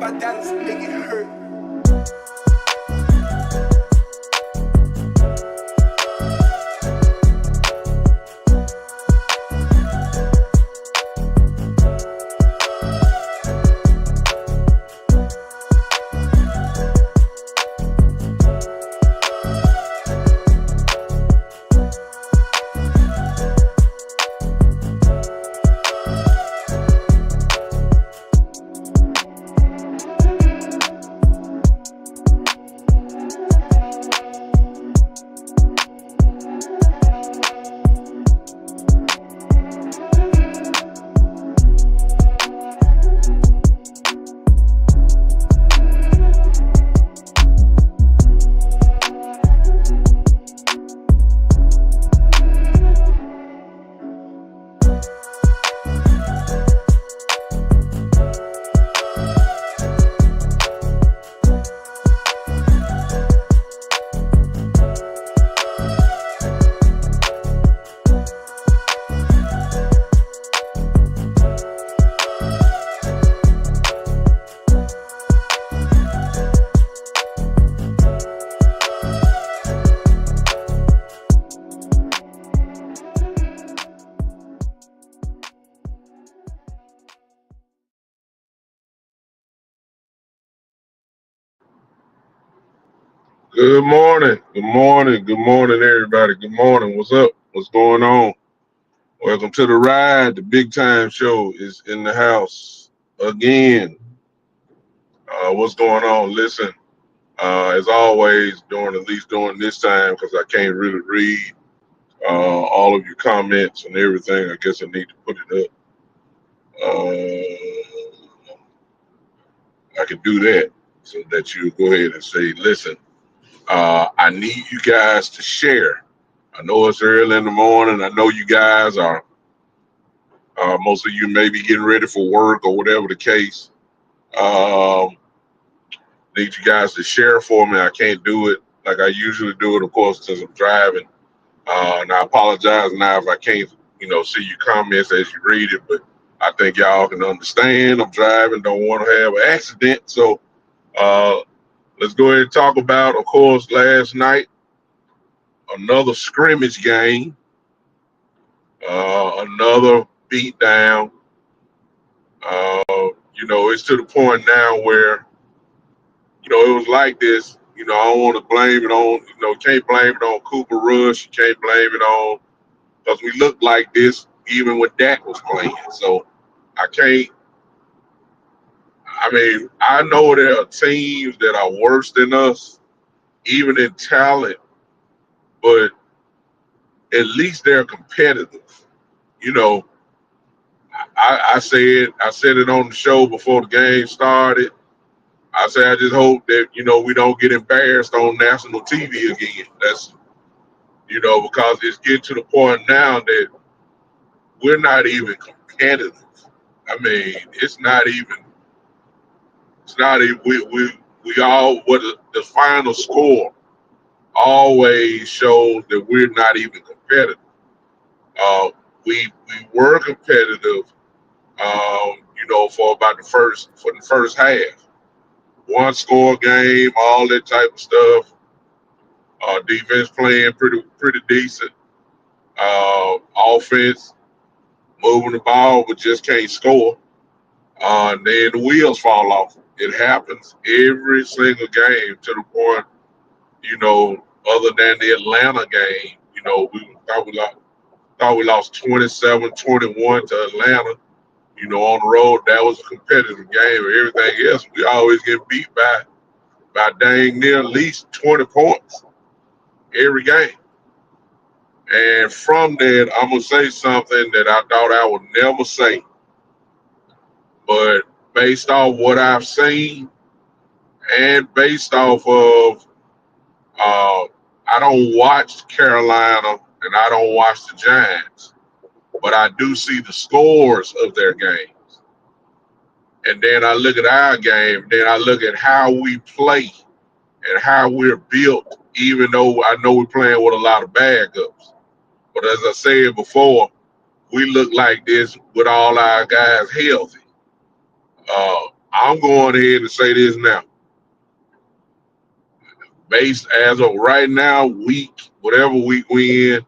about that is make it hurt. Good morning. Good morning. Good morning, everybody. Good morning. What's up? What's going on? Welcome to the ride. The big time show is in the house again. What's going on? Listen, as always, during this time, because I can't really read all of your comments and everything, I guess I need to put it up. I can do that so that you go ahead and say, listen, I need you guys to share. I know it's early in the morning. I know you guys are, most of you may be getting ready for work or whatever the case. Um, need you guys to share for me. I can't do it like I usually do it, of course, since I'm driving. And I apologize now if I can't, see your comments as you read it, but I think y'all can understand. I'm driving, don't want to have an accident. So uh, let's go ahead and talk about, of course, last night, another scrimmage game, another beat down. It's to the point now where, it was like this. I don't want to blame it on, can't blame it on Cooper Rush. You can't blame it on, because we looked like this even when Dak was playing. So I can't, I know there are teams that are worse than us, even in talent, but at least they're competitive. You know, I said it on the show before the game started. I say I just hope that we don't get embarrassed on national TV again. That's because it's getting to the point now that we're not even competitive. I mean, it's not even. It's not even. We all what the final score always shows that we're not even competitive. We were competitive, for the first half. One score game, all that type of stuff. Defense playing pretty decent. Offense moving the ball but just can't score. And then the wheels fall off. It happens every single game to the point, other than the Atlanta game, we lost 27-21 to Atlanta. On the road, that was a competitive game. Everything else, we always get beat by dang near at least 20 points every game. And from that, I'm gonna say something that I thought I would never say, but based off what I've seen and based off of, I don't watch Carolina and I don't watch the Giants, but I do see the scores of their games. And then I look at our game, then I look at how we play and how we're built, even though I know we're playing with a lot of backups. But as I said before, we look like this with all our guys healthy. I'm going ahead and say this now. Based as of right now, whatever week we in,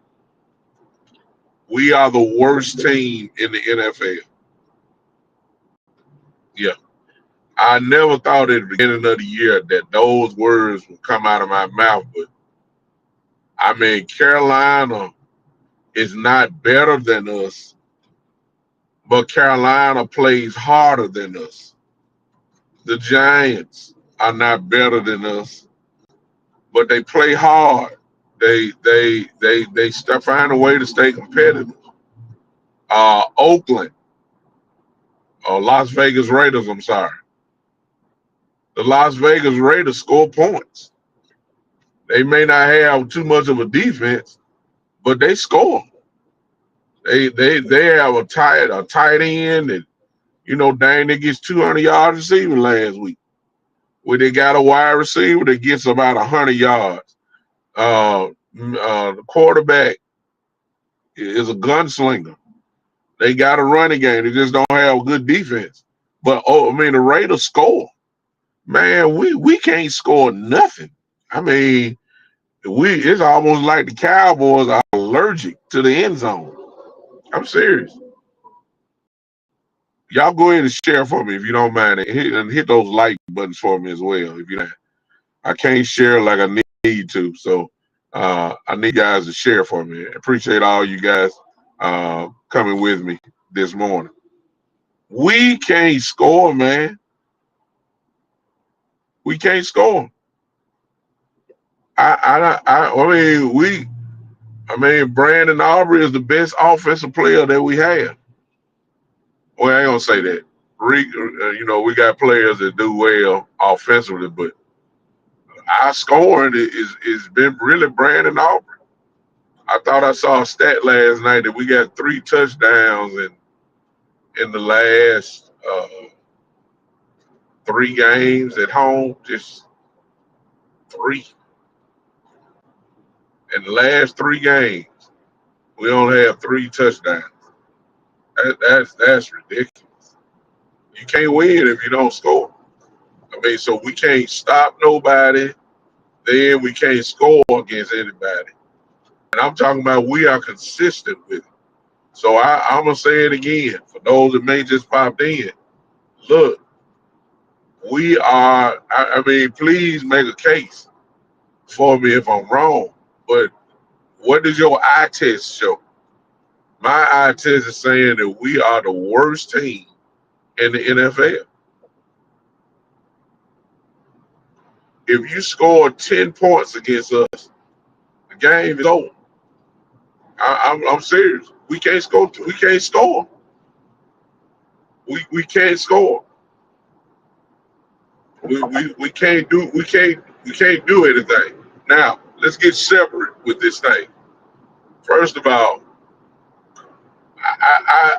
we are the worst team in the NFL. Yeah. I never thought at the beginning of the year that those words would come out of my mouth, but I mean, Carolina is not better than us, but Carolina plays harder than us. The Giants are not better than us, but they play hard. They find a way to stay competitive. Oakland, or Las Vegas Raiders, I'm sorry. The Las Vegas Raiders score points. They may not have too much of a defense, but they score. They have a tight end, and dang, they gets 200 yards receiving last week. Where they got a wide receiver that gets about 100 yards. The quarterback is a gunslinger. They got a running game. They just don't have a good defense. But the Raiders score. Man, we can't score nothing. I mean, it's almost like the Cowboys are allergic to the end zone. I'm serious. Y'all go ahead and share for me if you don't mind, and hit those like buttons for me as well. If you don't, I can't share like I need to, so I need guys to share for me. Appreciate all you guys coming with me this morning. We can't score, man. We can't score. I mean, Brandon Aubrey is the best offensive player that we have. Well, I ain't gonna say that. We got players that do well offensively, but our scoring is been really Brandon Aubrey. I thought I saw a stat last night that we got 3 touchdowns in the last 3 games at home. Just 3. In the last 3 games, we only have 3 touchdowns. That's ridiculous. You can't win if you don't score. I mean, so we can't stop nobody. Then we can't score against anybody. And I'm talking about we are consistent with it. So I'm going to say it again. For those that may just popped in, look, we are, I mean, please make a case for me if I'm wrong. But what does your eye test show? My eye test is saying that we are the worst team in the NFL. If you score 10 points against us, the game is over. I'm serious. We can't score. We can't score. We can't score. We can't do anything. Now let's get separate with this thing. First of all,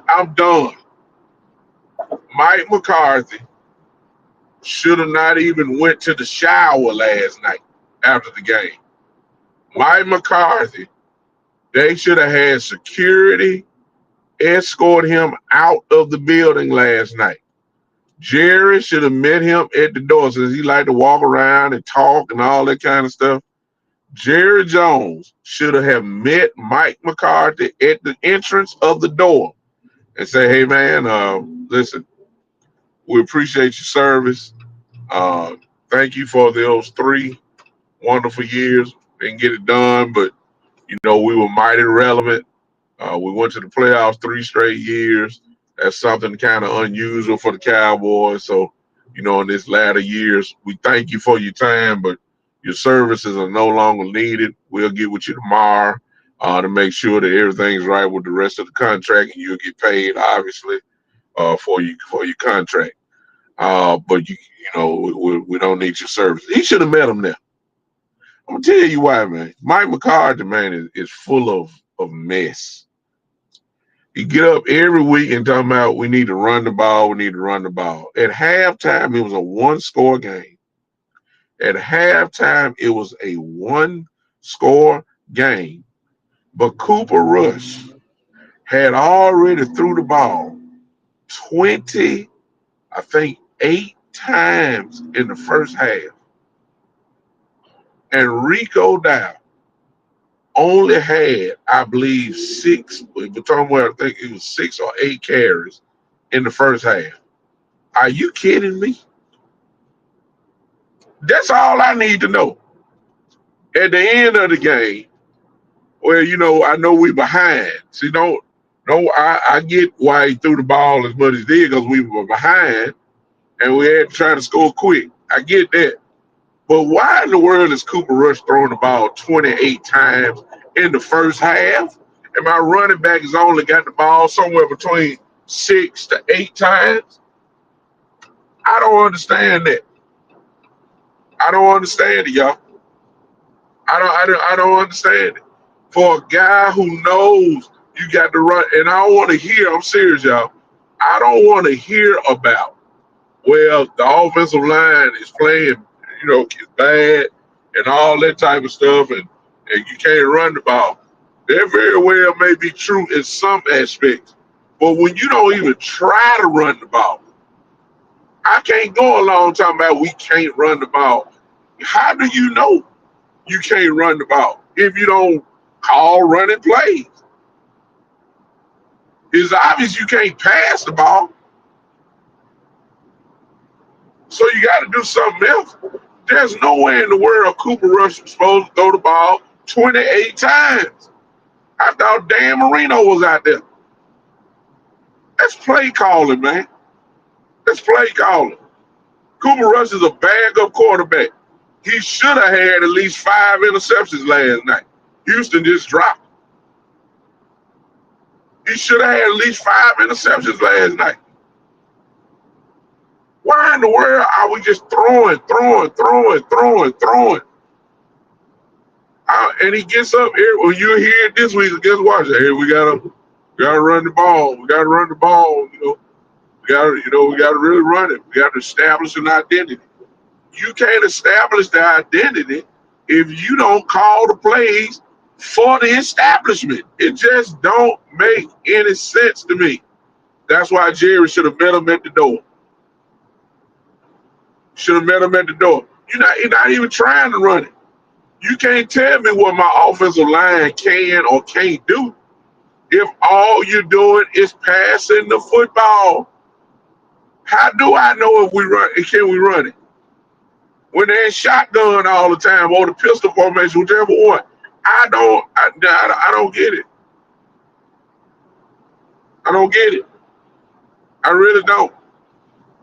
I'm done. Mike McCarthy should have not even went to the shower last night after the game. Mike McCarthy, they should have had security escort him out of the building last night. Jerry should have met him at the door since he liked to walk around and talk and all that kind of stuff. Jerry Jones should have met Mike McCarthy at the entrance of the door and say, "Hey, man, listen, we appreciate your service. Thank you for those 3 wonderful years. Didn't get it done, but we were mighty relevant. We went to the playoffs 3 straight years. That's something kind of unusual for the Cowboys. So, in this latter years, we thank you for your time, but your services are no longer needed. We'll get with you tomorrow to make sure that everything's right with the rest of the contract, and you'll get paid, obviously, for your contract. But we don't need your service." He should have met him there. I'm gonna tell you why, man. Mike McCarthy, man, is full of mess. He get up every week and talking about we need to run the ball, we need to run the ball. At halftime, it was a 1-score game. At halftime, it was a 1-score game. But Cooper Rush had already threw the ball 20, I think 8 times in the first half, and Rico Dow only had, I believe, six. We're talking about, I think it was 6 or 8 carries in the first half. Are you kidding me? That's all I need to know. At the end of the game, well, I know we behind. See, don't, no, I get why he threw the ball as much as he did because we were behind and we had to try to score quick. I get that. But why in the world is Cooper Rush throwing the ball 28 times in the first half? And my running back has only got the ball somewhere between 6 to 8 times? I don't understand that. I don't understand it, y'all. I don't understand it. For a guy who knows you got to run, and I don't want to hear, I'm serious, y'all. I don't want to hear about, well, the offensive line is playing, it's bad and all that type of stuff, and you can't run the ball. That very well may be true in some aspects. But when you don't even try to run the ball, I can't go along talking about we can't run the ball. How do you know you can't run the ball if you don't call running plays? It's obvious you can't pass the ball. So you got to do something else. There's no way in the world Cooper Rush was supposed to throw the ball 28 times. I thought Dan Marino was out there. That's play calling, man. That's play calling. Cooper Rush is a bag-up quarterback. He should have had at least 5 interceptions last night. Houston just dropped. He should have had at least 5 interceptions last night. Why in the world are we just throwing? And he gets up here. When you hear it this week, guess what? Hey, we gotta run the ball. We gotta run the ball. We gotta really run it. We gotta establish an identity. You can't establish the identity if you don't call the plays for the establishment. It just don't make any sense to me. That's why Jerry should have met him at the door. Should have met him at the door. You're not even trying to run it. You can't tell me what my offensive line can or can't do if all you're doing is passing the football. How do I know if we run? Can we run it? When they're in shotgun all the time or the pistol formation, whichever one, I don't get it. I don't get it. I really don't.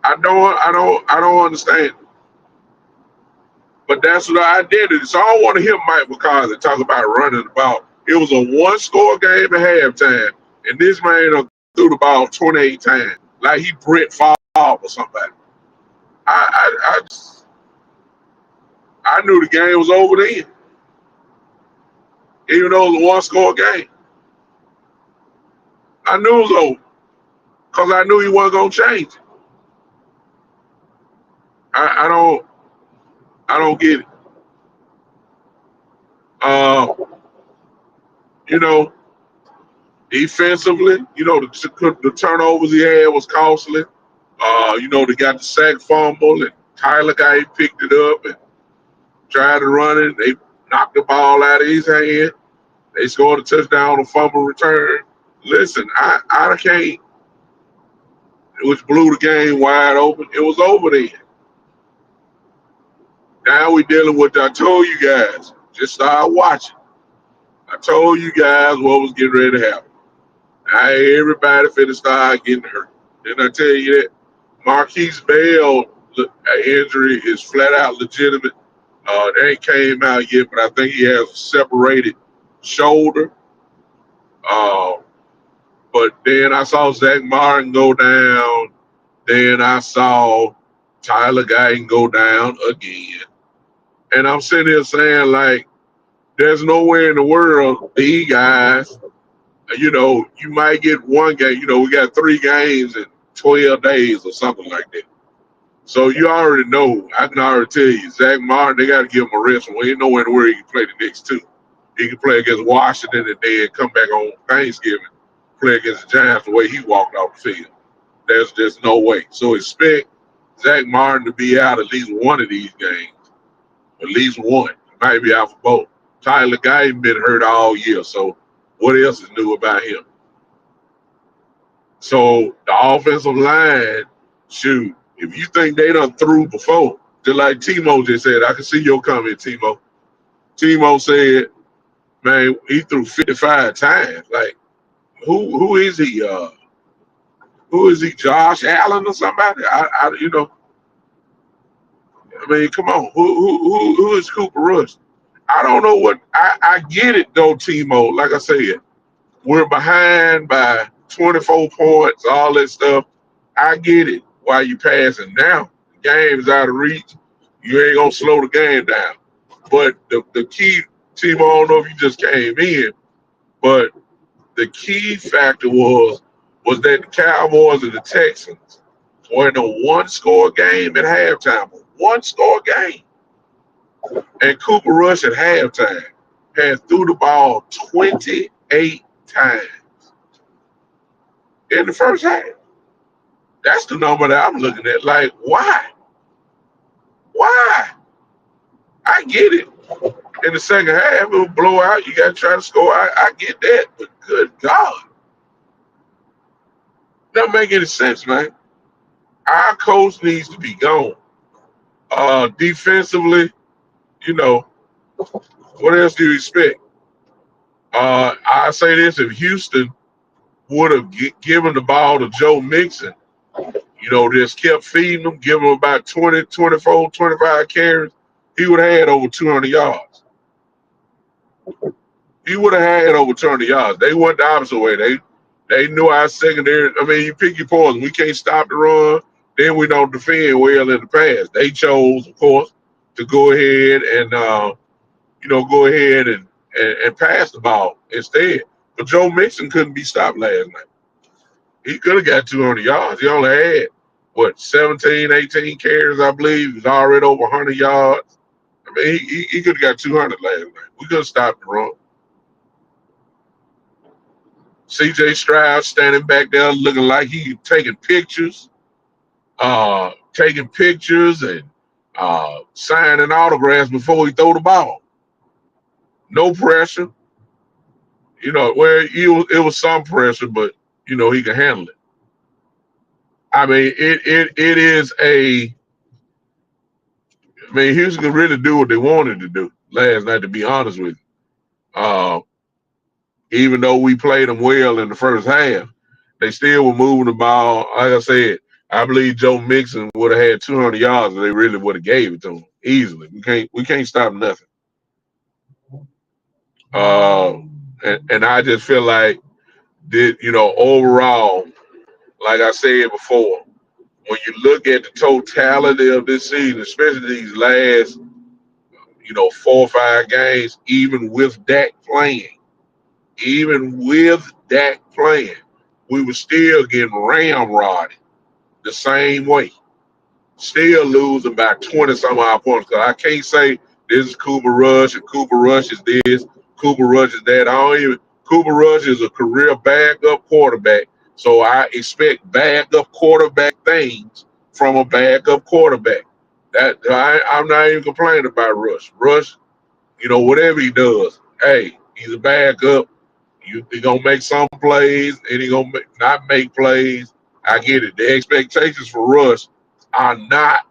I don't understand. But that's what I did. So I don't want to hear Mike McCarthy talk about running the ball. It was a 1-score game at halftime, and this man threw the ball 28 times like he Brett Favre or somebody. I knew the game was over then, even though it was a 1-score game. I knew it was over because I knew he wasn't gonna change it. I don't get it. Uh, you know, defensively, the turnovers he had was costly. They got the sack fumble, and Tyler guy picked it up and tried to run it. They knocked the ball out of his hand. They scored a touchdown on a fumble return. Listen, I can't, which blew the game wide open. It was over then. Now we're dealing with, I told you guys, just start watching. I told you guys what was getting ready to happen. Now everybody finna start getting hurt. Didn't I tell you that? Marquise Bell injury is flat out legitimate. It ain't came out yet, but I think he has a separated shoulder. But then I saw Zach Martin go down. Then I saw Tyler Guyton go down again. And I'm sitting here saying, like, there's nowhere in the world these guys, you might get one game. We got 3 games in 12 days or something like that. So you already know, I can already tell you, Zach Martin, they got to give him a rest. Well, ain't nowhere in the world he can play the next 2. He can play against Washington and then come back on Thanksgiving, play against the Giants the way he walked off the field. There's just no way. So expect Zach Martin to be out at least one of these games. At least one. He might be out for both. Tyler Guyton been hurt all year, so what else is new about him? So the offensive line, shoot, if you think they done threw before, just like Timo just said, I can see your comment, Timo. Timo said, man, he threw 55 times. Like, who is he? Who is he? Josh Allen or somebody? I mean, come on. Who is Cooper Rush? I don't know what I get it though, Timo. Like I said, we're behind by 24 points, all that stuff. I get it. Why you passing now? The game is out of reach. You ain't gonna slow the game down. But the key, Timo, I don't know if you just came in, but the key factor was that the Cowboys and the Texans were in a one-score game at halftime. One-score game. And Cooper Rush at halftime had threw the ball 28 times in the first half. That's the number that I'm looking at. Like, why? Why? I get it. In the second half, it will blow out. You got to try to score. I get that. But good God. Doesn't make any sense, man. Our coach needs to be gone. Defensively, you know, what else do you expect? I say this, if Houston would have given the ball to Joe Mixon, just kept feeding him, give him about 20, 24, 25 carries, he would have had over 200 yards. He would have had over 200 yards. They went the opposite way. They knew our secondary. I mean, you pick your poison. We can't stop the run. Then we don't defend well in the pass. They chose, of course, to go ahead and and pass the ball instead. But Joe Mixon couldn't be stopped last night. He could have got 200 yards. He only had, 17, 18 carries, I believe. He's already over 100 yards. I mean, he could have got 200 last night. We could have stopped the run. C.J. Stroud standing back there looking like he taking pictures and signing autographs before he throw the ball. No pressure. It was some pressure, but, he can handle it. I mean, it is Houston could really do what they wanted to do last night, to be honest with you. Even though we played them well in the first half, they still were moving the ball. Like I said, I believe Joe Mixon would have had 200 yards if they really would have gave it to him easily. We can't stop nothing. And I just feel like overall, like I said before, when you look at the totality of this season, especially these last, 4 or 5 games, even with Dak playing, we were still getting ramrodded the same way. Still losing by 20 some odd points. Because I can't say this is Cooper Rush and Cooper Rush is this, Cooper Rush is that. Cooper Rush is a career backup quarterback. So I expect backup quarterback things from a backup quarterback. I'm not even complaining about Rush. Rush, whatever he does, hey, he's a backup. He's gonna make some plays and he's gonna not make plays. I get it. The expectations for Rush are not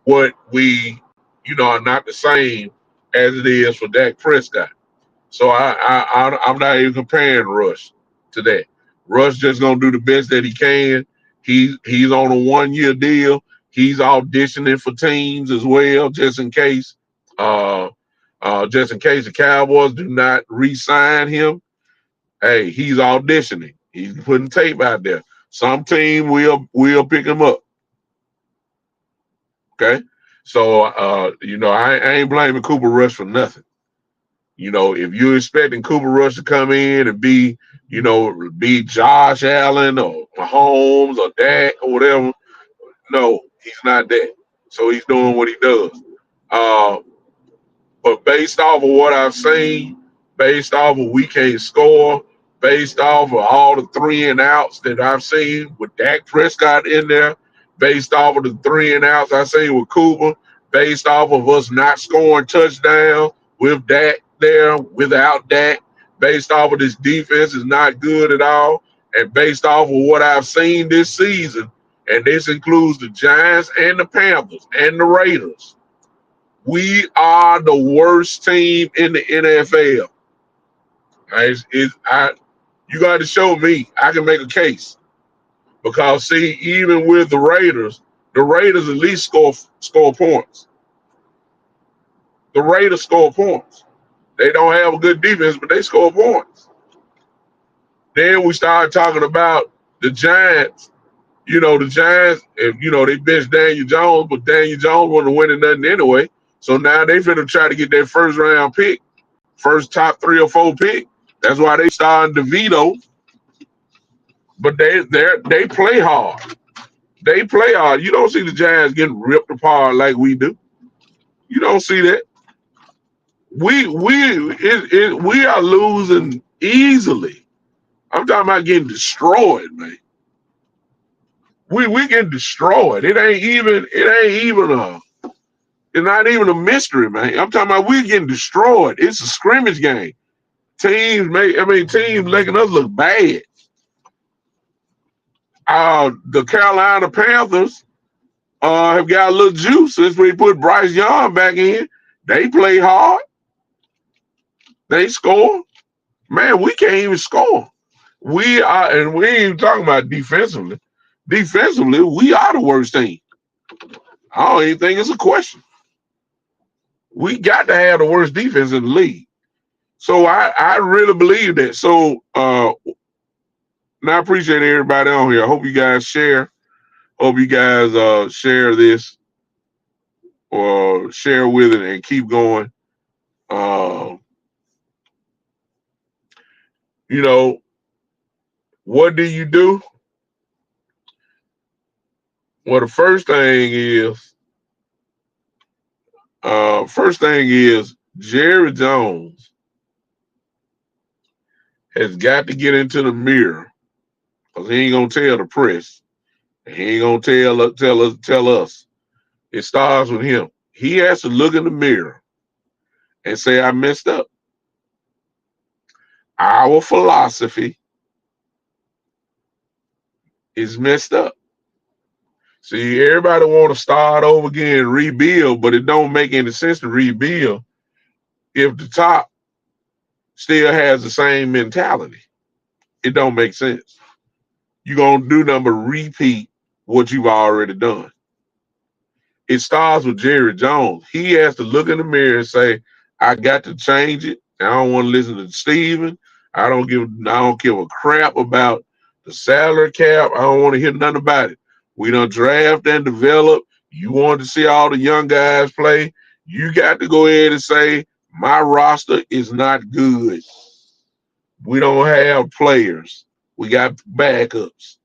what are not the same as it is for Dak Prescott. So I'm not even comparing Rush to that. Rush just gonna do the best that he can. He's on a 1-year deal. He's auditioning for teams as well, just in case the Cowboys do not re-sign him. Hey, he's auditioning. He's putting tape out there. Some team will pick him up. Okay, so I ain't blaming Cooper Rush for nothing. If you're expecting Cooper Rush to come in and be Josh Allen or Mahomes or Dak or whatever, no, he's not that. So he's doing what he does. But based off of what I've seen, based off of we can't score, based off of all the 3 and outs that I've seen with Dak Prescott in there, based off of the 3 and outs I seen with Cooper, based off of us not scoring touchdowns with Dak there, without Dak, based off of this defense is not good at all, and based off of what I've seen this season, and this includes the Giants and the Panthers and the Raiders. We are the worst team in the NFL. You got to show me. I can make a case because see, even with the Raiders at least score points. The Raiders score points. They don't have a good defense, but they score points. Then we started talking about the Giants. The Giants, if they benched Daniel Jones, but Daniel Jones wasn't winning nothing anyway. So now they finna try to get their first round pick, first top 3 or 4 pick. That's why they starting DeVito. But they play hard. They play hard. You don't see the Giants getting ripped apart like we do. You don't see that. We are losing easily. I'm talking about getting destroyed, man. We getting destroyed. It's not even a mystery, man. I'm talking about we getting destroyed. It's a scrimmage game. Teams making us look bad. The Carolina Panthers have got a little juice since we put Bryce Young back in. They play hard. They score. Man, we can't even score. We ain't even talking about defensively. Defensively, we are the worst team. I don't even think it's a question. We got to have the worst defense in the league. So I really believe that. So now I appreciate everybody on here. I hope you guys share. Hope you guys share this or share with it and keep going. What do you do? Well, the first thing is Jerry Jones has got to get into the mirror because he ain't gonna tell the press. He ain't gonna tell us. It starts with him. He has to look in the mirror and say, I messed up. Our philosophy is messed up. See, everybody want to start over again and rebuild, but it don't make any sense to rebuild if the top still has the same mentality. It don't make sense. You're going to do nothing but repeat what you've already done. It starts with Jerry Jones. He has to look in the mirror and say, I got to change it. I don't want to listen to Steven. I don't give a crap about the salary cap. I don't want to hear nothing about it. We done draft and develop. You want to see all the young guys play. You got to go ahead and say, my roster is not good. We don't have players. We got backups.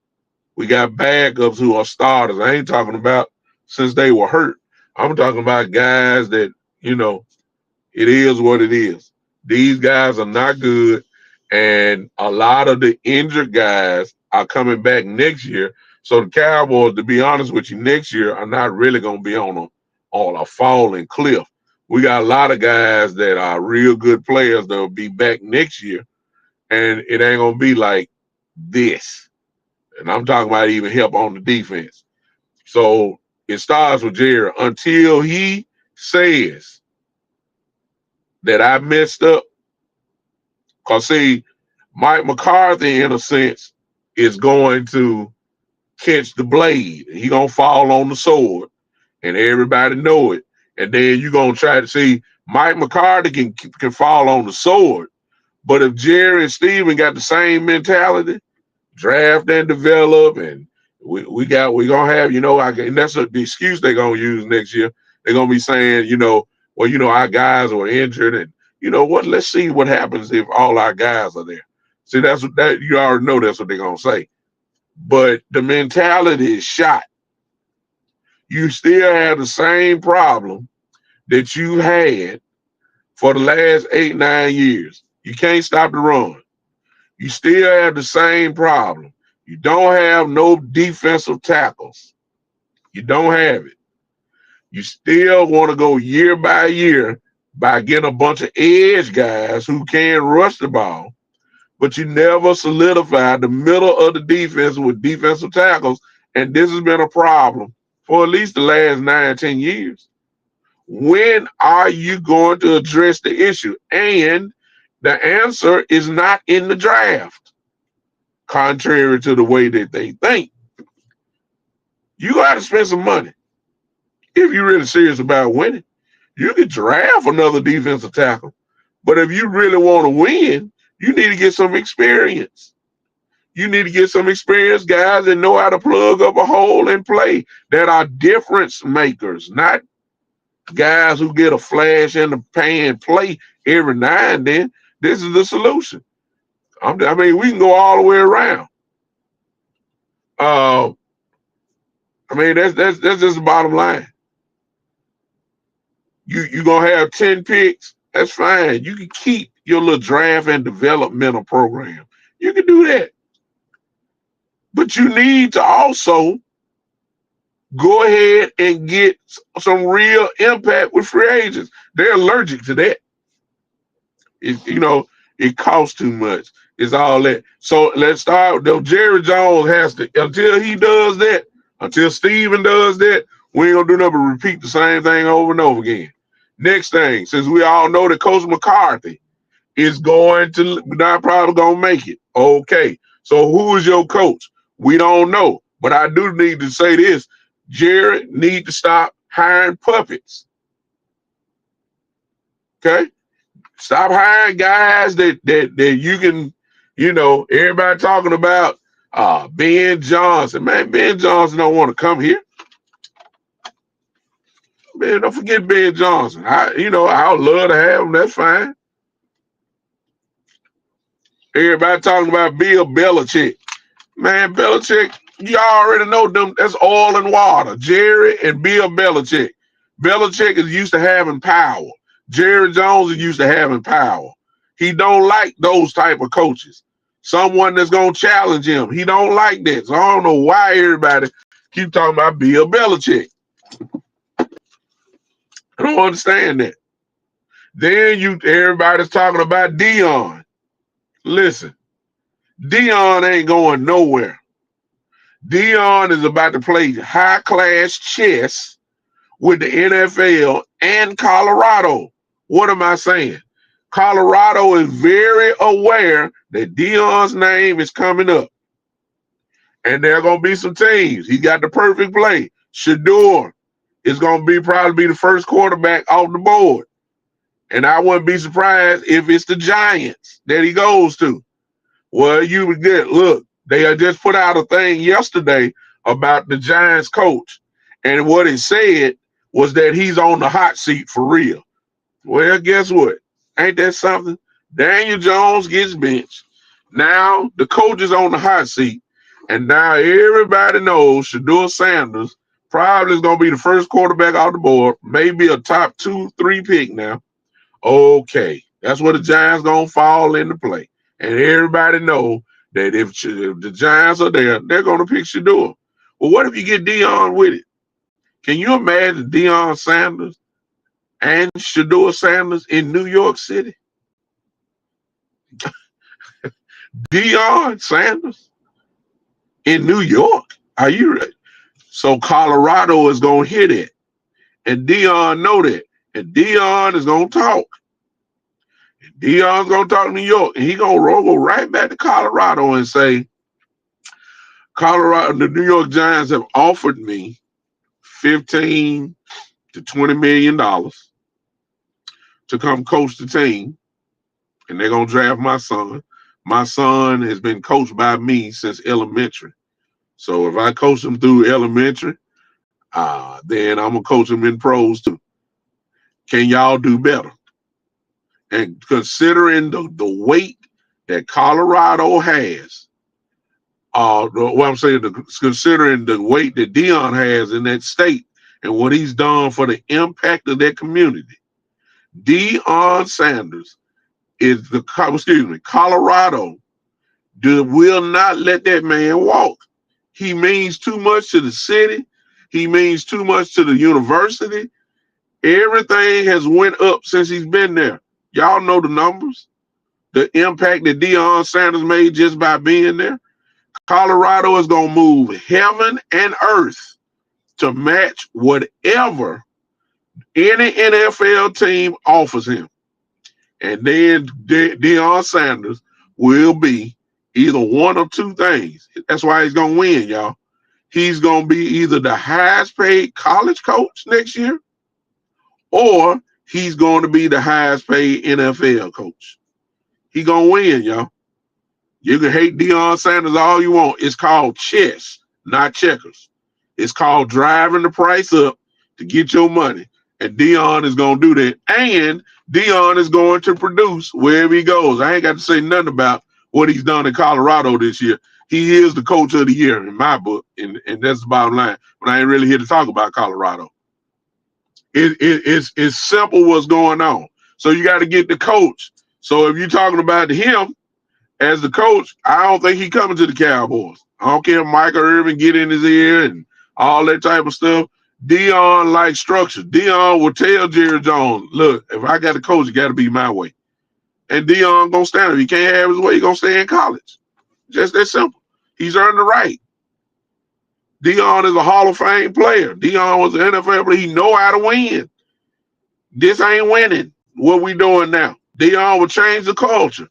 We got backups who are starters. I ain't talking about since they were hurt. I'm talking about guys that, it is what it is. These guys are not good. And a lot of the injured guys are coming back next year. So the Cowboys, to be honest with you, next year are not really going to be on a falling cliff. We got a lot of guys that are real good players that will be back next year. And it ain't going to be like this. And I'm talking about even help on the defense. So it starts with Jerry until he says that I messed up. Because, see, Mike McCarthy, in a sense, is going to catch the blade. He going to fall on the sword, and everybody know it. And then you're going to try to see Mike McCarthy can fall on the sword. But if Jerry and Steven got the same mentality, draft and develop, and we're gonna have, and that's the excuse they're gonna use next year. They're gonna be saying, our guys are injured, and let's see what happens if all our guys are there. See, that you already know that's what they're gonna say. But the mentality is shot. You still have the same problem that you had for the last 8-9 years. You can't stop the run. You still have the same problem. You don't have no defensive tackles. You don't have it. You still want to go year by year by getting a bunch of edge guys who can rush the ball, but you never solidify the middle of the defense with defensive tackles. And this has been a problem for at least the last 9, 10 years. When are you going to address the issue? And the answer is not in the draft, contrary to the way that they think. You got to spend some money if you're really serious about winning. You can draft another defensive tackle, but if you really want to win, you need to get some experience. You need to get some experienced guys that know how to plug up a hole and play, that are difference makers, not guys who get a flash in the pan play every now and then. This is the solution. I mean, we can go all the way around. I mean, that's just the bottom line. You're gonna have 10 picks, that's fine. You can keep your little draft and developmental program. You can do that. But you need to also go ahead and get some real impact with free agents. They're allergic to that. It costs too much. It's all that. So let's start. Though Jerry Jones has to, until he does that, until Steven does that, we ain't gonna do nothing but repeat the same thing over and over again. Next thing, since we all know that Coach McCarthy is not probably gonna make it. Okay. So who is your coach? We don't know. But I do need to say this. Jerry need to stop hiring puppets. Okay? Stop hiring guys that you can, everybody talking about Ben Johnson. Man, Ben Johnson don't want to come here. Man, don't forget Ben Johnson. I would love to have him. That's fine. Everybody talking about Bill Belichick. Man, Belichick, you already know them. That's oil and water. Jerry and Bill Belichick. Belichick is used to having power. Jerry Jones is used to having power. He don't like those type of coaches. Someone that's going to challenge him. He don't like that. So I don't know why everybody keep talking about Bill Belichick. I don't understand that. Then everybody's talking about Deion. Listen, Deion ain't going nowhere. Deion is about to play high-class chess with the NFL and Colorado. What am I saying? Colorado is very aware that Deion's name is coming up. And there are going to be some teams. He got the perfect play. Shedeur is going to probably be the first quarterback off the board. And I wouldn't be surprised if it's the Giants that he goes to. Well, you would get, look, they had just put out a thing yesterday about the Giants coach. And what it said was that he's on the hot seat for real. Well, guess what? Ain't that something? Daniel Jones gets benched. Now the coach is on the hot seat. And now everybody knows Shedeur Sanders probably is going to be the first quarterback off the board, maybe a top 2-3 pick now. Okay, that's where the Giants going to fall into play. And everybody know that if the Giants are there, they're going to pick Shedeur. Well, what if you get Deion with it? Can you imagine Deion Sanders and Shedeur Sanders in New York City? Deion Sanders in New York? Are you ready? So Colorado is going to hit it. And Deion know that. And Deion is going to talk. And Deion's going to talk to New York. And he's going to go right back to Colorado and say, the New York Giants have offered me $15 to $20 million to come coach the team. And they're going to draft my son. My son has been coached by me since elementary. So if I coach him through elementary, then I'm going to coach him in pros too. Can y'all do better? And considering the weight that Colorado has, considering the weight that Deion has in that state and what he's done for the impact of that community, Deion Sanders is Colorado will not let that man walk. He means too much to the city. He means too much to the university. Everything has went up since he's been there. Y'all know the numbers, the impact that Deion Sanders made just by being there. Colorado is going to move heaven and earth to match whatever any NFL team offers him. And then Deion Sanders will be either one of two things. That's why he's going to win, y'all. He's going to be either the highest paid college coach next year, or he's going to be the highest paid NFL coach. He's going to win, y'all. You can hate Deion Sanders all you want. It's called chess, not checkers. It's called driving the price up to get your money. And Deion is going to do that. And Deion is going to produce wherever he goes. I ain't got to say nothing about what he's done in Colorado this year. He is the coach of the year in my book, and that's the bottom line. But I ain't really here to talk about Colorado. It's simple what's going on. So you got to get the coach. So if you're talking about him as the coach, I don't think he coming to the Cowboys. I don't care if Michael Irvin get in his ear and all that type of stuff. Deion likes structure. Deion will tell Jerry Jones, look, if I got a coach, it got to be my way. And Deion going to stand. If he can't have his way, he's going to stay in college. Just that simple. He's earned the right. Deion is a Hall of Fame player. Deion was an NFL player. He know how to win. This ain't winning. What we doing now? Deion will change the culture.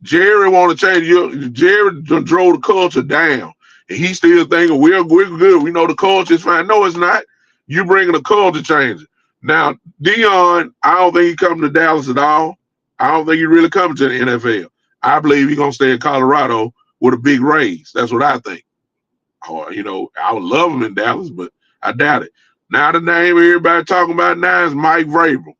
Jerry want to change you. Jerry drove the culture down. And he still thinking we're good. We know the culture is fine. No, it's not. You bringing a culture changer. Now, Deion, I don't think he coming to Dallas at all. I don't think he really coming to the NFL. I believe he's going to stay in Colorado with a big raise. That's what I think. Or, I would love him in Dallas, but I doubt it. Now the name everybody talking about now is Mike Vrabel.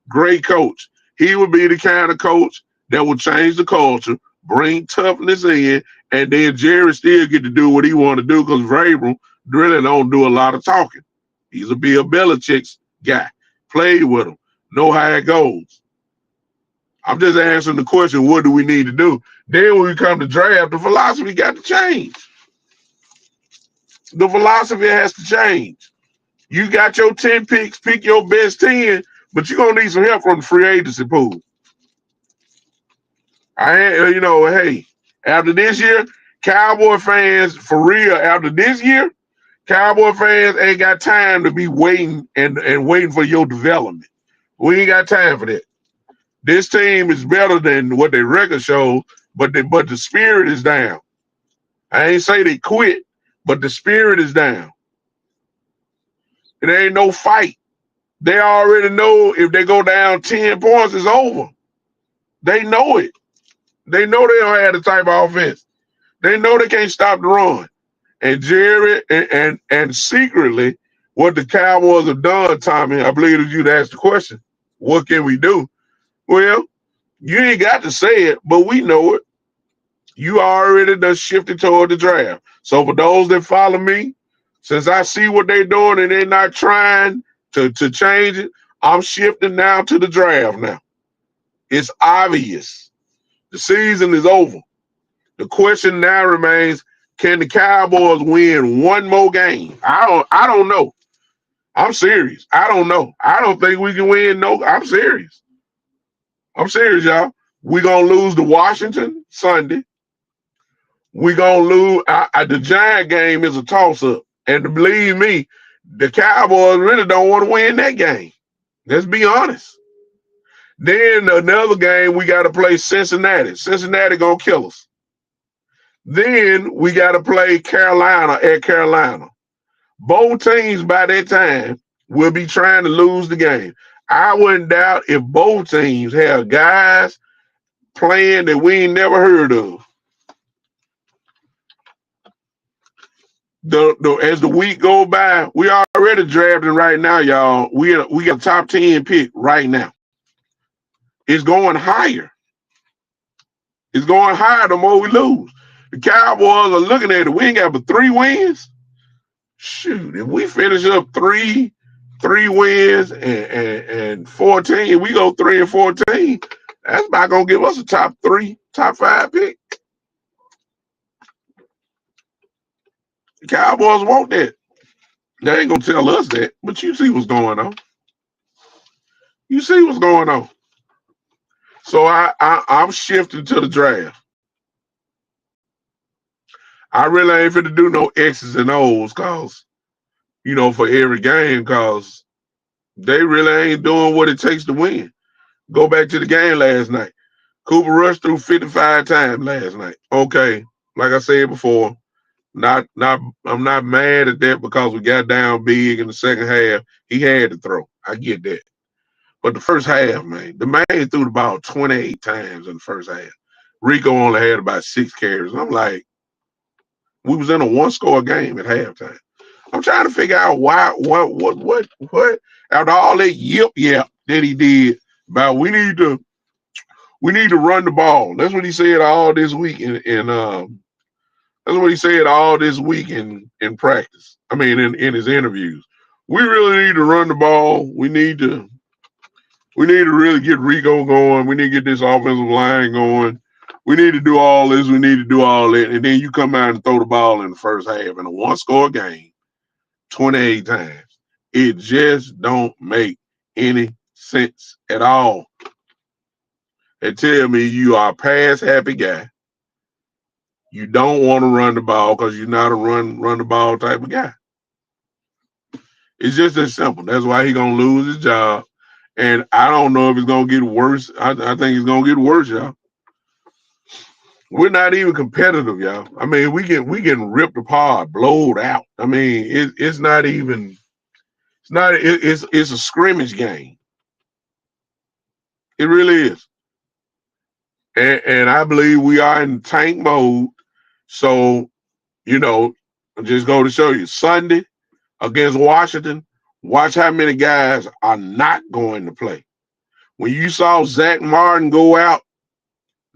Great coach. He would be the kind of coach that will change the culture, bring toughness in, and then Jerry still get to do what he want to do because Vrabel really don't do a lot of talking. He's a Bill Belichick's guy. Played with him. Know how it goes. I'm just answering the question, what do we need to do? Then when we come to draft, the philosophy got to change. The philosophy has to change. You got your 10 picks, pick your best 10, but you're going to need some help from the free agency pool. Hey, after this year, Cowboy fans, for real, after this year, Cowboy fans ain't got time to be waiting and waiting for your development. We ain't got time for that. This team is better than what their record shows, but the spirit is down. I ain't say they quit, but the spirit is down. It ain't no fight. They already know if they go down 10 points, it's over. They know it. They know they don't have the type of offense. They know they can't stop the run. And Jerry and secretly, what the Cowboys have done, Tommy, I believe it's you to ask the question, what can we do? Well, you ain't got to say it, but we know it. You already done shifted toward the draft. So for those that follow me, since I see what they're doing and they're not trying to change it, I'm shifting now to the draft now. It's obvious. The season is over. The question now remains, can the Cowboys win one more game? I don't know. I'm serious. I don't know. I don't think we can win. No, I'm serious. I'm serious, y'all. We're going to lose to Washington Sunday. We're going to lose. The Giant game is a toss-up. And to believe me, the Cowboys really don't want to win that game. Let's be honest. Then another game, we got to play Cincinnati. Cincinnati going to kill us. Then we got to play Carolina at Carolina. Both teams by that time will be trying to lose the game. I wouldn't doubt if both teams have guys playing that we ain't never heard of. As the week go by, we already drafting right now, y'all. We got a top 10 pick right now. It's going higher. It's going higher the more we lose. The Cowboys are looking at it. We ain't got but 3 wins. Shoot, if we finish up three wins and 14, we go 3-14. That's about gonna give us a top 5 pick. The Cowboys want that. They ain't gonna tell us that, but you see what's going on. You see what's going on. So I'm shifting to the draft. I really ain't finna do no X's and O's cause, for every game, cause they really ain't doing what it takes to win. Go back to the game last night. Cooper Rush threw 55 times last night. Okay, like I said before, not I'm not mad at that because we got down big in the second half. He had to throw. I get that. But the first half, man, the man threw the ball 28 times in the first half. Rico only had about 6 carries. I'm like, we was in a one-score game at halftime. I'm trying to figure out why, what, after all that yip that he did about we need to run the ball. That's what he said all this week that's what he said all this week in practice. I mean in his interviews. We really need to run the ball. We need to really get Rico going. We need to get this offensive line going. We need to do all this. We need to do all that. And then you come out and throw the ball in the first half in a one-score game 28 times. It just don't make any sense at all. And tell me you are a pass-happy guy. You don't want to run the ball because you're not a run the ball type of guy. It's just that simple. That's why he's going to lose his job. And I don't know if it's going to get worse. I think it's going to get worse, y'all. We're not even competitive, y'all. I mean, we getting ripped apart, blowed out. I mean, it's not even. It's a scrimmage game. It really is. And I believe we are in tank mode. So, just go to show you Sunday against Washington. Watch how many guys are not going to play. When you saw Zach Martin go out,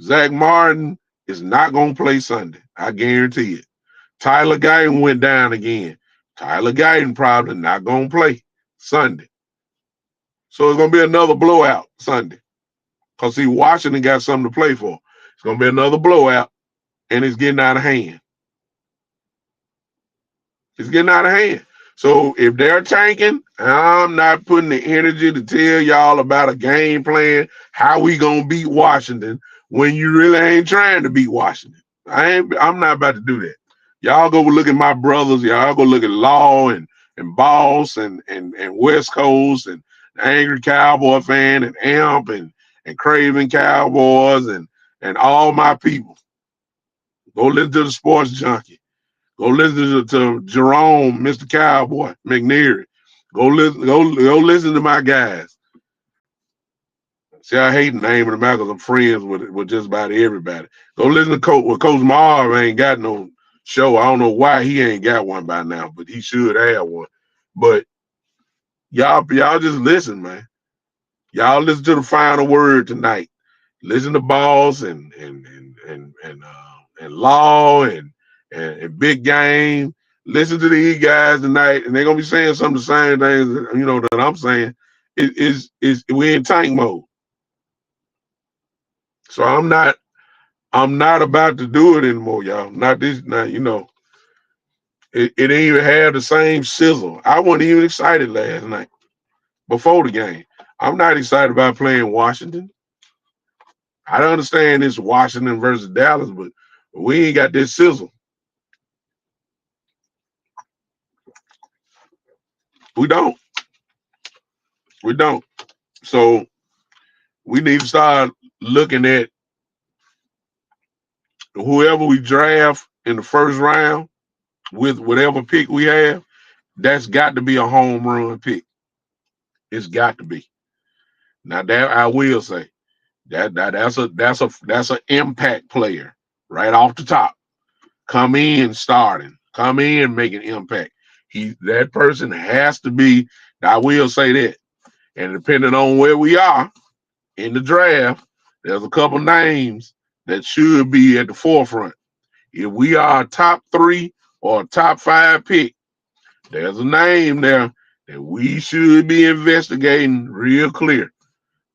Zach Martin is not going to play Sunday. I guarantee it. Tyler Guyton went down again. Tyler Guyton probably not going to play Sunday. So it's going to be another blowout Sunday. Because, see, Washington got something to play for. It's going to be another blowout, and it's getting out of hand. It's getting out of hand. So if they're tanking, I'm not putting the energy to tell y'all about a game plan, how we going to beat Washington when you really ain't trying to beat Washington. I'm not about to do that. Y'all go look at my brothers. Y'all go look at Law and Boss and West Coast and Angry Cowboy fan and Amp and Craven Cowboys and all my people. Go listen to the Sports Junkie. Go listen to Jerome, Mr. Cowboy, McNeary. Go listen to my guys. See, I hate naming them out because I'm friends with just about everybody. Go listen to Coach Marv ain't got no show. I don't know why he ain't got one by now, but he should have one. But y'all just listen, man. Y'all listen to the final word tonight. Listen to Boss and Law and Big Game. Listen to these guys tonight, and they're gonna be saying some of the same things that I'm saying. We're in tank mode. So I'm not about to do it anymore, y'all. Not this, it didn't even have the same sizzle. I wasn't even excited last night before the game. I'm not excited about playing Washington. I don't understand this Washington versus Dallas, but we ain't got this sizzle. We don't. We don't. So we need to start looking at whoever we draft in the first round with whatever pick we have. That's got to be a home run pick. It's got to be. Now that I will say that's an impact player right off the top. Come in starting. Come in making impact. That person has to be. I will say that. And depending on where we are in the draft, there's a couple names that should be at the forefront. If we are a top 3 or a top 5 pick, there's a name there that we should be investigating real clear.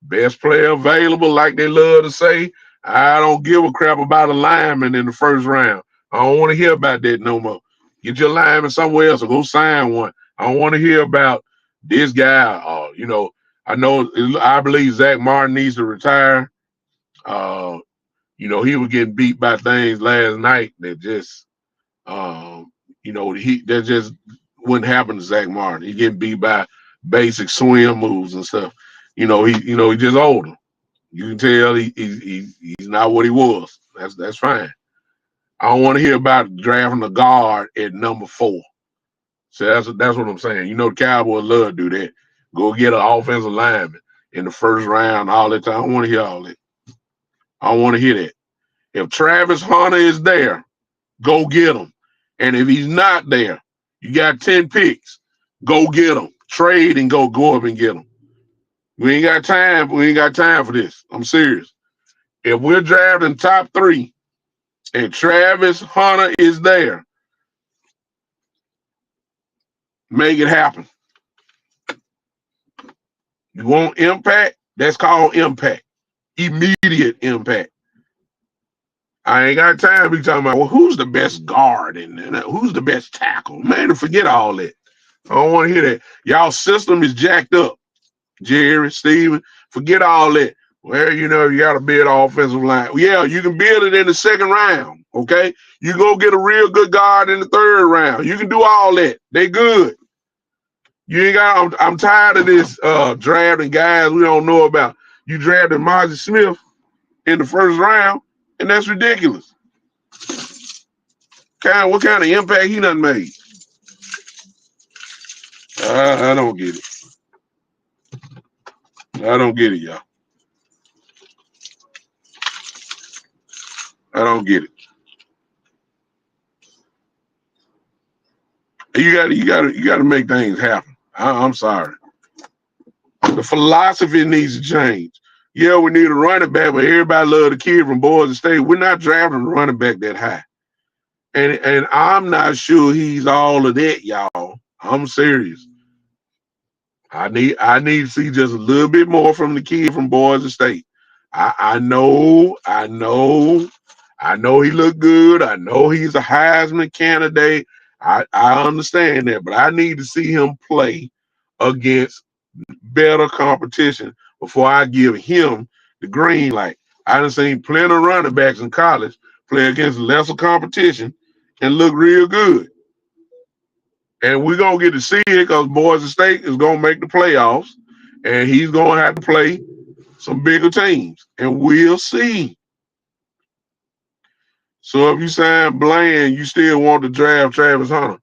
Best player available, like they love to say. I don't give a crap about a lineman in the first round. I don't want to hear about that no more. Get your lineman somewhere else or go sign one. I don't want to hear about this guy. I believe Zach Martin needs to retire. He was getting beat by things last night that just, that just wouldn't happen to Zach Martin. He getting beat by basic swim moves and stuff. He just older. You can tell he's not what he was. That's fine. I don't want to hear about drafting a guard at number 4. So that's what I'm saying. The Cowboys love to do that. Go get an offensive lineman in the first round all the time. I don't want to hear all that. I don't want to hear that. If Travis Hunter is there, go get him. And if he's not there, you got 10 picks. Go get him. Trade and go up and get him. We ain't got time. We ain't got time for this. I'm serious. If we're drafting top 3 and Travis Hunter is there, make it happen. You want impact? That's called impact. Immediate impact. I ain't got time to be talking about, well, who's the best guard and who's the best tackle? Man, forget all that. I don't want to hear that. Y'all system is jacked up. Jerry, Steven, forget all that. Well, you got to build an offensive line. Yeah, you can build it in the second round, okay? You go get a real good guard in the third round. You can do all that. They good. You ain't got. I'm tired of this drafting guys we don't know about. You drafted Margie Smith in the first round, and that's ridiculous. What kind of impact he done made? I don't get it. I don't get it, y'all. I don't get it. You got to make things happen. I'm sorry. The philosophy needs to change. Yeah, we need a running back, but everybody love the kid from Boise State. We're not drafting a running back that high. And I'm not sure he's all of that, y'all. I'm serious. I need to see just a little bit more from the kid from Boise State. I know he looked good. I know he's a Heisman candidate. I understand that, but I need to see him play against better competition before I give him the green light. I done seen plenty of running backs in college play against lesser competition and look real good. And we're going to get to see it because Boise State is going to make the playoffs, and he's going to have to play some bigger teams, and we'll see. So if you sign Bland, you still want to draft Travis Hunter.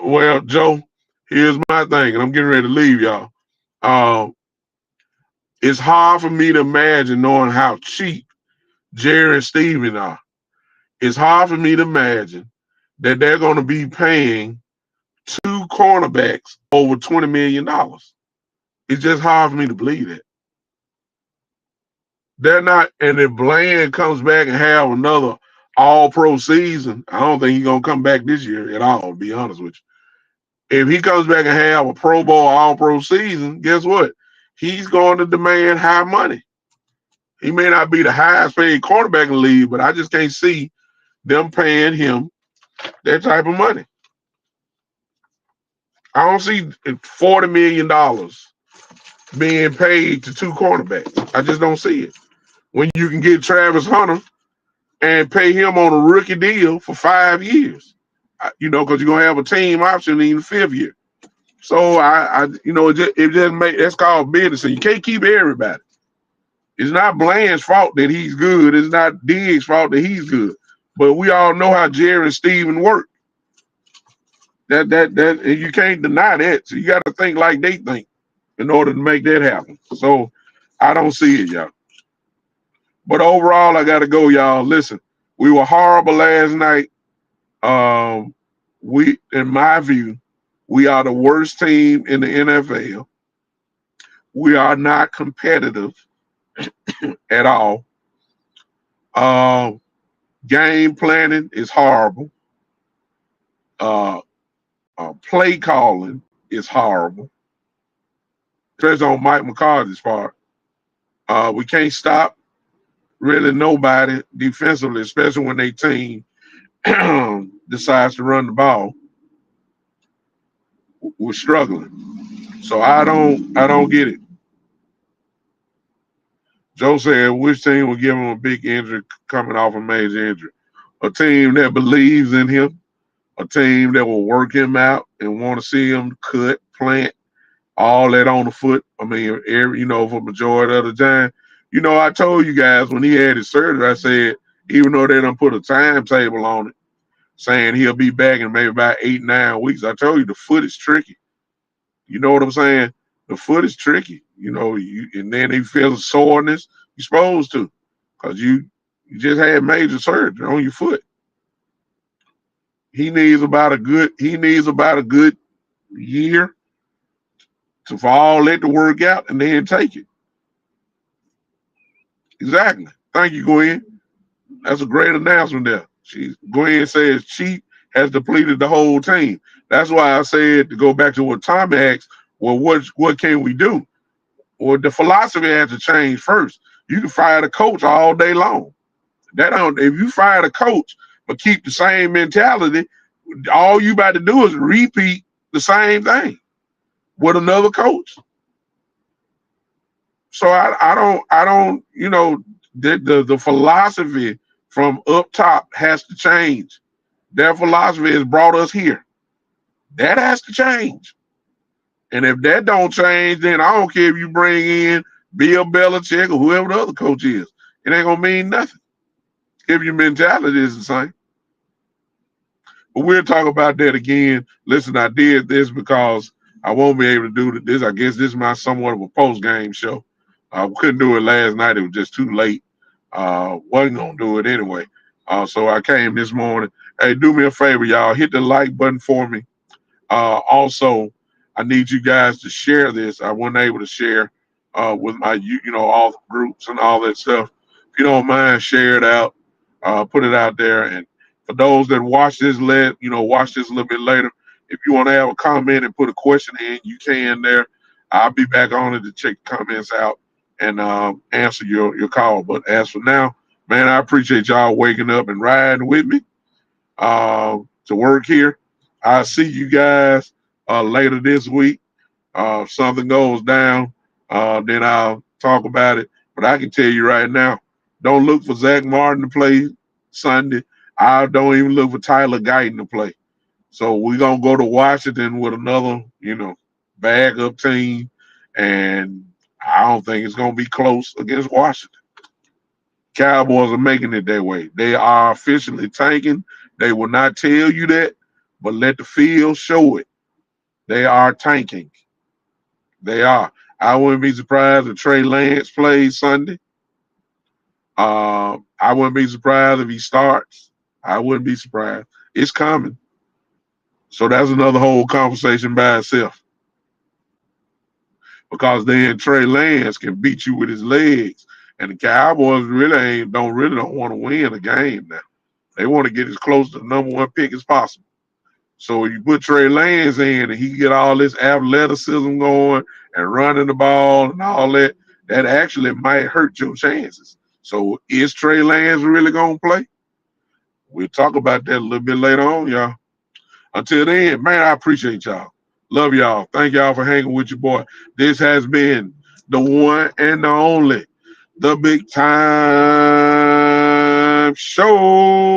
Well, Joe, here's my thing, and I'm getting ready to leave, y'all. It's hard for me to imagine knowing how cheap Jerry and Steven are. It's hard for me to imagine that they're going to be paying 2 cornerbacks over $20 million. It's just hard for me to believe that. They're not, and if Bland comes back and have another all-pro season, I don't think he's going to come back this year at all, to be honest with you. If he comes back and have a Pro Bowl all-pro season, guess what? He's going to demand high money. He may not be the highest paid quarterback in the league, but I just can't see them paying him that type of money. I don't see $40 million being paid to 2 cornerbacks. I just don't see it. When you can get Travis Hunter and pay him on a rookie deal for 5 years, because you're going to have a team option in the 5th year. So, it just make, that's called business. And you can't keep everybody. It's not Bland's fault that he's good. It's not Diggs' fault that he's good. But we all know how Jerry and Steven work. That you can't deny that. So you got to think like they think in order to make that happen. So I don't see it, y'all. But overall, I got to go, y'all. Listen, we were horrible last night. In my view, we are the worst team in the NFL. We are not competitive at all. Game planning is horrible. Play calling is horrible, especially on Mike McCarthy's part. We can't stop really nobody defensively, especially when their team decides to run the ball. was struggling. So I don't get it. Joe said, which team will give him a big injury coming off a major injury? A team that believes in him, a team that will work him out and want to see him cut, plant, all that on the foot. I mean, for majority of the time. I told you guys when he had his surgery, I said, even though they don't put a timetable on it, saying he'll be back in maybe about 8, 9 weeks, I told you the foot is tricky. You know what I'm saying? The foot is tricky. And then he feels soreness. You're supposed to, because you just had major surgery on your foot. He needs about a good year for all that to work out and then take it. Exactly. Thank you, Gwen. That's a great announcement there. Gwen says Chief has depleted the whole team. That's why I said to go back to what Tommy asked. Well, what can we do? Well, the philosophy has to change first. You can fire the coach all day long. If you fire the coach but keep the same mentality, all you about to do is repeat the same thing with another coach. So I don't the philosophy from up top has to change. Their philosophy has brought us here. That has to change. And if that don't change, then I don't care if you bring in Bill Belichick or whoever the other coach is. It ain't gonna mean nothing if your mentality is the same. But we'll talk about that again. Listen, I did this because I won't be able to do this. I guess this is my somewhat of a post-game show. Couldn't do it last night. It was just too late. Wasn't going to do it anyway. So I came this morning. Hey, do me a favor, y'all. Hit the like button for me. Also, I need you guys to share this. I wasn't able to share with my, all the groups and all that stuff. If you don't mind, share it out. Put it out there. And for those that watch this, watch this a little bit later. If you want to have a comment and put a question in, you can there. I'll be back on it to check comments out and answer your call. But as for now, man, I appreciate y'all waking up and riding with me to work here. I'll see you guys later this week. If something goes down, then I'll talk about it. But I can tell you right now, don't look for Zach Martin to play Sunday. I don't even look for Tyler Guyton to play. So we're going to go to Washington with another, bag up team. And I don't think it's going to be close against Washington. Cowboys are making it that way. They are officially tanking. They will not tell you that, but let the field show it. They are tanking. They are. I wouldn't be surprised if Trey Lance plays Sunday. I wouldn't be surprised if he starts. I wouldn't be surprised. It's coming. So that's another whole conversation by itself. Because then Trey Lance can beat you with his legs. And the Cowboys don't want to win a game now. They want to get as close to the number one pick as possible. So you put Trey Lance in and he get all this athleticism going and running the ball and all that, that actually might hurt your chances. So is Trey Lance really going to play? We'll talk about that a little bit later on, y'all. Until then, man, I appreciate y'all. Love y'all. Thank y'all for hanging with your boy. This has been the one and the only, the Big Time Show.